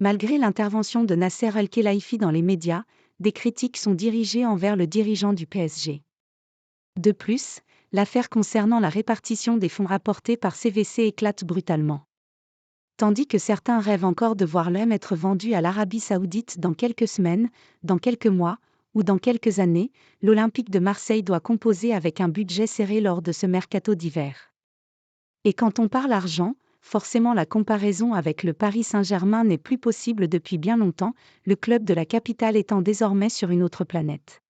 Malgré l'intervention de Nasser Al-Khelaifi dans les médias, des critiques sont dirigées envers le dirigeant du PSG. De plus, l'affaire concernant la répartition des fonds rapportés par CVC éclate brutalement. Tandis que certains rêvent encore de voir l'OM être vendu à l'Arabie Saoudite dans quelques semaines, dans quelques mois, ou dans quelques années, l'Olympique de Marseille doit composer avec un budget serré lors de ce mercato d'hiver. Et quand on parle argent, forcément la comparaison avec le Paris Saint-Germain n'est plus possible depuis bien longtemps, le club de la capitale étant désormais sur une autre planète.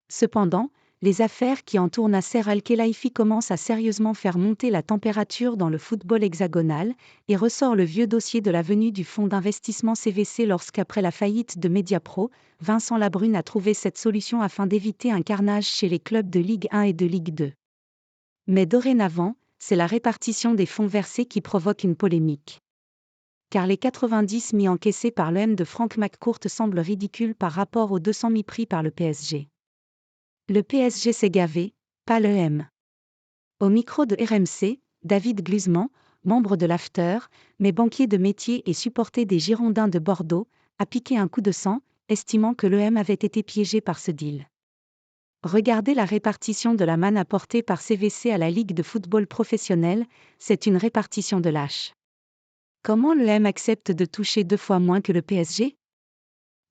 Cependant, les affaires qui entourent Nasser Al-Khelaifi commencent à sérieusement faire monter la température dans le football hexagonal, et ressort le vieux dossier de la venue du fonds d'investissement CVC lorsqu'après la faillite de Mediapro, Vincent Labrune a trouvé cette solution afin d'éviter un carnage chez les clubs de Ligue 1 et de Ligue 2. Mais dorénavant, c'est la répartition des fonds versés qui provoque une polémique. Car les 90 mis encaissés par l'OM de Frank McCourt semblent ridicules par rapport aux 200 mis pris par le PSG. Le PSG s'est gavé, pas l'OM. Au micro de RMC, David Gluzman, membre de l'After, mais banquier de métier et supporter des Girondins de Bordeaux, a piqué un coup de sang, estimant que l'OM avait été piégé par ce deal. Regardez la répartition de la manne apportée par CVC à la Ligue de football professionnel, c'est une répartition de lâches. Comment l'OM accepte de toucher 2 fois moins que le PSG ?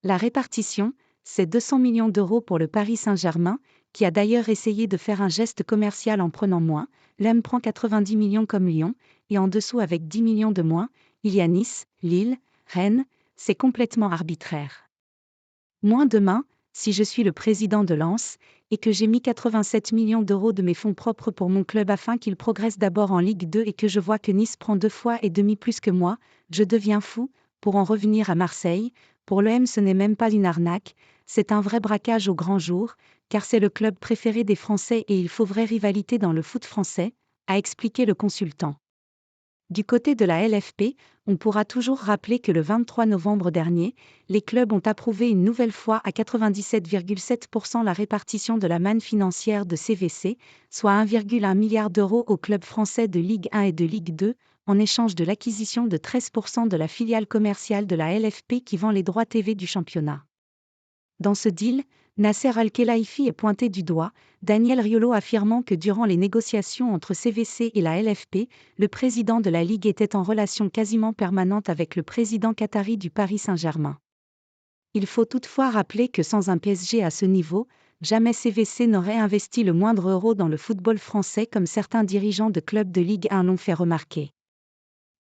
La répartition, c'est 200 millions d'euros pour le Paris Saint-Germain, qui a d'ailleurs essayé de faire un geste commercial en prenant moins. L'OM prend 90 millions comme Lyon, et en dessous avec 10 millions de moins, il y a Nice, Lille, Rennes, c'est complètement arbitraire. Moins demain, si je suis le président de Lens, et que j'ai mis 87 millions d'euros de mes fonds propres pour mon club afin qu'il progresse d'abord en Ligue 2 et que je vois que Nice prend 2 fois et demi plus que moi, je deviens fou. Pour en revenir à Marseille, pour l'OM ce n'est même pas une arnaque, c'est un vrai braquage au grand jour, car c'est le club préféré des Français et il faut vraie rivalité dans le foot français, a expliqué le consultant. Du côté de la LFP, on pourra toujours rappeler que le 23 novembre dernier, les clubs ont approuvé une nouvelle fois à 97,7% la répartition de la manne financière de CVC, soit 1,1 milliard d'euros aux clubs français de Ligue 1 et de Ligue 2, en échange de l'acquisition de 13% de la filiale commerciale de la LFP qui vend les droits TV du championnat. Dans ce deal, Nasser Al-Khelaifi est pointé du doigt, Daniel Riolo affirmant que durant les négociations entre CVC et la LFP, le président de la Ligue était en relation quasiment permanente avec le président qatari du Paris Saint-Germain. Il faut toutefois rappeler que sans un PSG à ce niveau, jamais CVC n'aurait investi le moindre euro dans le football français comme certains dirigeants de clubs de Ligue 1 l'ont fait remarquer.